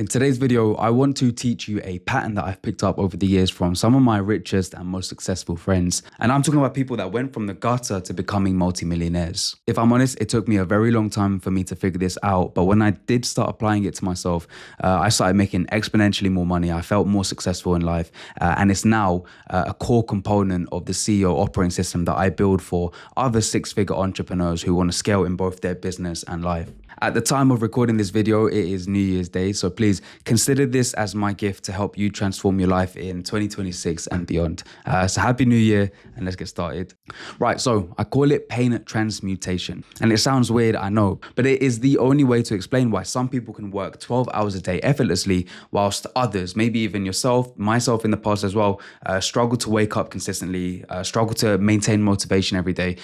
In today's video, I want to teach you a pattern that I've picked up over the years from some of my richest and most successful friends. And I'm talking about people that went from the gutter to becoming multimillionaires. If I'm honest, it took me a very long time for me to figure this out. But when I did start applying it to myself, I started making exponentially more money. I felt more successful in life. And it's now a core component of the CEO operating system that I build for other six-figure entrepreneurs who want to scale in both their business and life. At the time of recording this video, it is New Year's Day, so please consider this as my gift to help you transform your life in 2026 and beyond. So happy New Year, and let's get started. Right, so I call it pain transmutation, and it sounds weird, I know, but it is the only way to explain why some people can work 12 hours a day effortlessly, whilst others, maybe even yourself, myself in the past as well, struggle to wake up consistently, struggle to maintain motivation every day.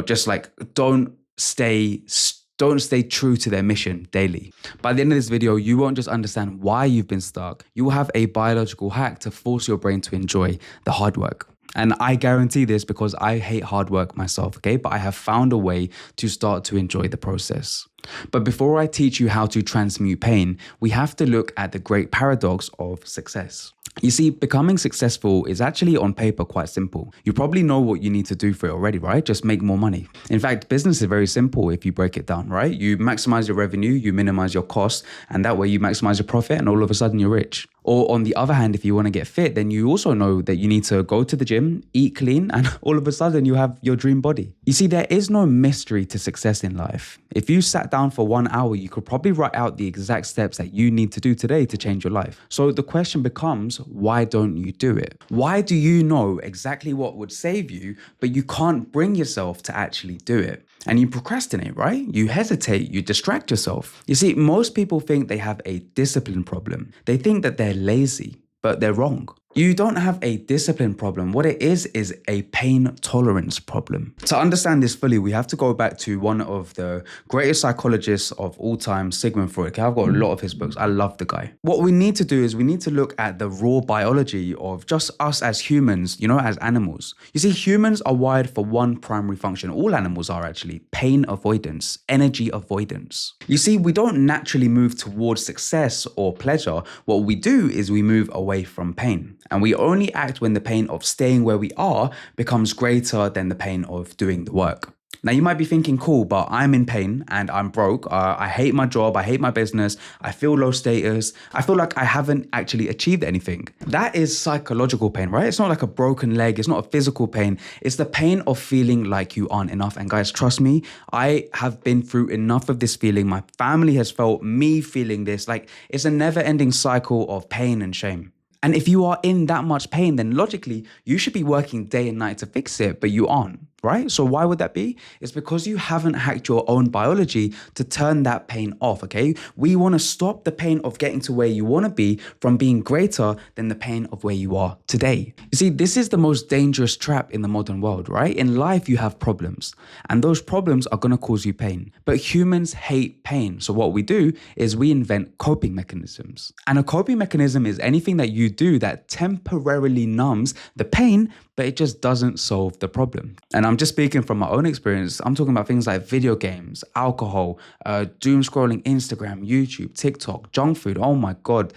Just like don't stay true to their mission daily. By the end of this video, you won't just understand why you've been stuck. You will have a biological hack to force your brain to enjoy the hard work. And I guarantee this because I hate hard work myself, okay? But I have found a way to start to enjoy the process. But before I teach you how to transmute pain, we have to look at the great paradox of success. You see, becoming successful is actually on paper quite simple. You probably know what you need to do for it already, right? Just make more money. In fact, business is very simple if you break it down, right? You maximize your revenue, you minimize your costs, and that way you maximize your profit and all of a sudden you're rich. Or on the other hand, if you want to get fit, then you also know that you need to go to the gym, eat clean, and all of a sudden you have your dream body. You see, there is no mystery to success in life. If you sat down for 1 hour, you could probably write out the exact steps that you need to do today to change your life. So the question becomes, why don't you do it? Why do you know exactly what would save you, but you can't bring yourself to actually do it? And you procrastinate, right? You hesitate, you distract yourself. You see, most people think they have a discipline problem. They think that they're lazy, but they're wrong. You don't have a discipline problem. What it is a pain tolerance problem. To understand this fully, we have to go back to one of the greatest psychologists of all time, Sigmund Freud. Okay, I've got a lot of his books. I love the guy. What we need to do is we need to look at the raw biology of just us as humans, as animals. You see, humans are wired for one primary function. All animals are actually pain avoidance, energy avoidance. You see, we don't naturally move towards success or pleasure. What we do is we move away from pain. And we only act when the pain of staying where we are becomes greater than the pain of doing the work. Now, you might be thinking, cool, but I'm in pain and I'm broke. I hate my job. I hate my business. I feel low status. I feel like I haven't actually achieved anything. That is psychological pain, right? It's not like a broken leg. It's not a physical pain. It's the pain of feeling like you aren't enough. And guys, trust me, I have been through enough of this feeling. My family has felt me feeling this. Like, it's a never-ending cycle of pain and shame. And if you are in that much pain, then logically, you should be working day and night to fix it, but you aren't, right? So why would that be? It's because you haven't hacked your own biology to turn that pain off, okay? We want to stop the pain of getting to where you want to be from being greater than the pain of where you are today. You see, this is the most dangerous trap in the modern world, right? In life, you have problems, and those problems are going to cause you pain. But humans hate pain. So what we do is we invent coping mechanisms. And a coping mechanism is anything that you do that temporarily numbs the pain, but it just doesn't solve the problem. And I'm just speaking from my own experience. I'm talking about things like video games, alcohol, doom scrolling Instagram, YouTube, TikTok, junk food. Oh my God.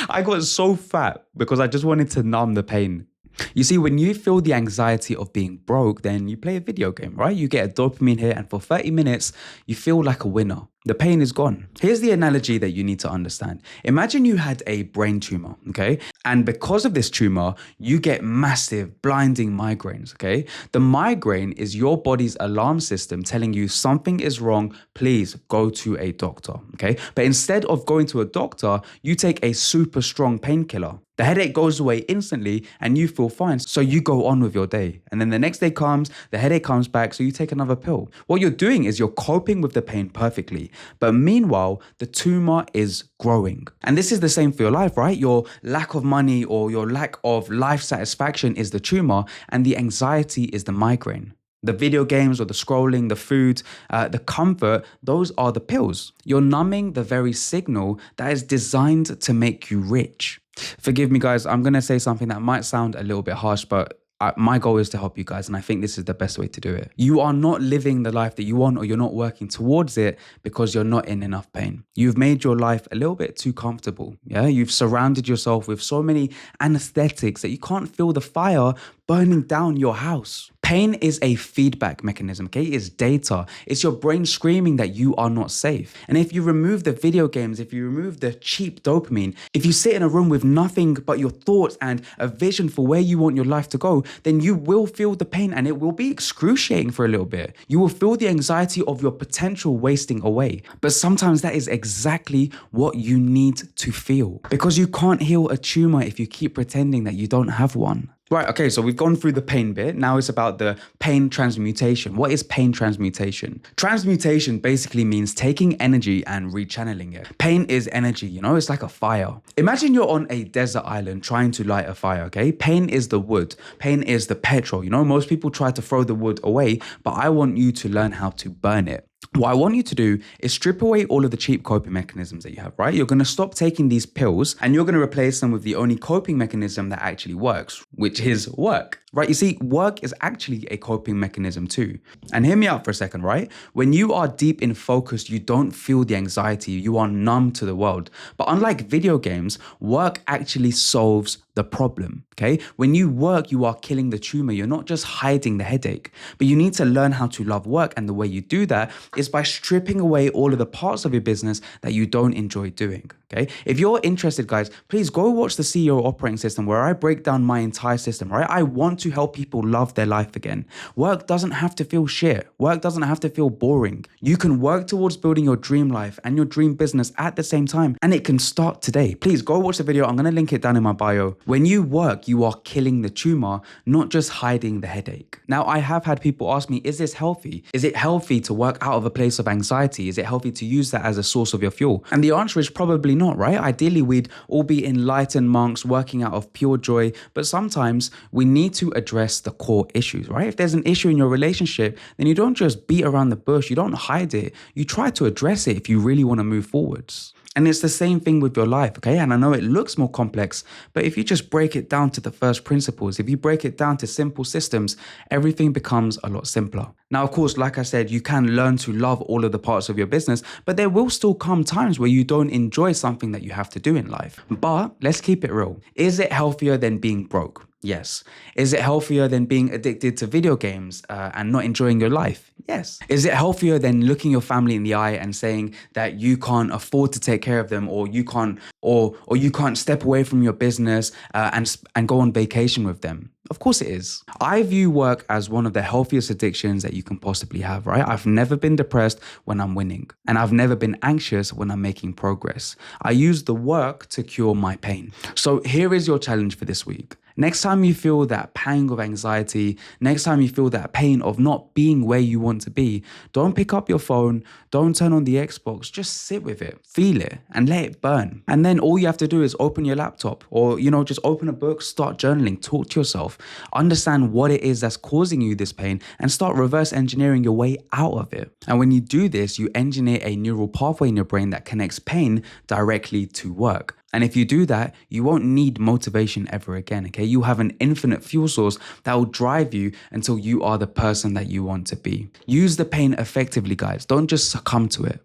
I got so fat because I just wanted to numb the pain. You see, when you feel the anxiety of being broke, then you play a video game, right? You get a dopamine hit, and for 30 minutes, you feel like a winner. The pain is gone. Here's the analogy that you need to understand. Imagine you had a brain tumor, okay? And because of this tumor, you get massive, blinding migraines, okay? The migraine is your body's alarm system telling you something is wrong, please go to a doctor, okay? But instead of going to a doctor, you take a super strong painkiller. The headache goes away instantly and you feel fine. So you go on with your day. And then the next day comes, the headache comes back, so you take another pill. What you're doing is you're coping with the pain perfectly. But meanwhile, the tumor is growing. And this is the same for your life, right? Your lack of money or your lack of life satisfaction is the tumor, and the anxiety is the migraine. The video games or the scrolling, the food, the comfort, those are the pills. You're numbing the very signal that is designed to make you rich. Forgive me, guys, I'm going to say something that might sound a little bit harsh, but my goal is to help you guys, and I think this is the best way to do it. You are not living the life that you want, or you're not working towards it because you're not in enough pain. You've made your life a little bit too comfortable. Yeah, you've surrounded yourself with so many anesthetics that you can't feel the fire burning down your house. Pain is a feedback mechanism, okay? It's data. It's your brain screaming that you are not safe. And if you remove the video games, if you remove the cheap dopamine, if you sit in a room with nothing but your thoughts and a vision for where you want your life to go, then you will feel the pain, and it will be excruciating for a little bit. You will feel the anxiety of your potential wasting away. But sometimes that is exactly what you need to feel, because you can't heal a tumor if you keep pretending that you don't have one. Right, okay, so we've gone through the pain bit. Now it's about the pain transmutation. What is pain transmutation? Transmutation basically means taking energy and rechanneling it. Pain is energy, you know, it's like a fire. Imagine you're on a desert island trying to light a fire, okay? Pain is the wood. Pain is the petrol. You know, most people try to throw the wood away, but I want you to learn how to burn it. What I want you to do is strip away all of the cheap coping mechanisms that you have, right? You're going to stop taking these pills, and you're going to replace them with the only coping mechanism that actually works, which is work, right? You see, work is actually a coping mechanism too. And hear me out for a second, right? When you are deep in focus, you don't feel the anxiety. You are numb to the world. But unlike video games, work actually solves the problem, okay? When you work, you are killing the tumor. You're not just hiding the headache, but you need to learn how to love work. And the way you do that is by stripping away all of the parts of your business that you don't enjoy doing, okay? If you're interested, guys, please go watch the CEO operating system, where I break down my entire system, right? I want to help people love their life again. Work doesn't have to feel shit. Work doesn't have to feel boring. You can work towards building your dream life and your dream business at the same time, and it can start today. Please go watch the video. I'm going to link it down in my bio. When you work, you are killing the tumor, not just hiding the headache. Now, I have had people ask me, is this healthy? Is it healthy to work out of a place of anxiety? Is it healthy to use that as a source of your fuel? And the answer is probably not, right? Ideally, we'd all be enlightened monks working out of pure joy, but sometimes we need to address the core issues, right? If there's an issue in your relationship, then you don't just beat around the bush, you don't hide it, you try to address it if you really want to move forwards. And it's the same thing with your life, okay? And I know it looks more complex, but if you just break it down to the first principles, if you break it down to simple systems, everything becomes a lot simpler. Now, of course, like I said, you can learn to love all of the parts of your business, but there will still come times where you don't enjoy something that you have to do in life. But let's keep it real. Is it healthier than being broke? Yes. Is it healthier than being addicted to video games and not enjoying your life? Yes. Is it healthier than looking your family in the eye and saying that you can't afford to take care of them, or you can't step away from your business and go on vacation with them? Of course it is. I view work as one of the healthiest addictions that you can possibly have, right? I've never been depressed when I'm winning, and I've never been anxious when I'm making progress. I use the work to cure my pain. So here is your challenge for this week. Next time you feel that pang of anxiety, next time you feel that pain of not being where you want to be, don't pick up your phone, don't turn on the Xbox, just sit with it, feel it, and let it burn. And then all you have to do is open your laptop, or, just open a book, start journaling, talk to yourself, understand what it is that's causing you this pain, and start reverse engineering your way out of it. And when you do this, you engineer a neural pathway in your brain that connects pain directly to work. And if you do that, you won't need motivation ever again, okay? You have an infinite fuel source that will drive you until you are the person that you want to be. Use the pain effectively, guys. Don't just succumb to it.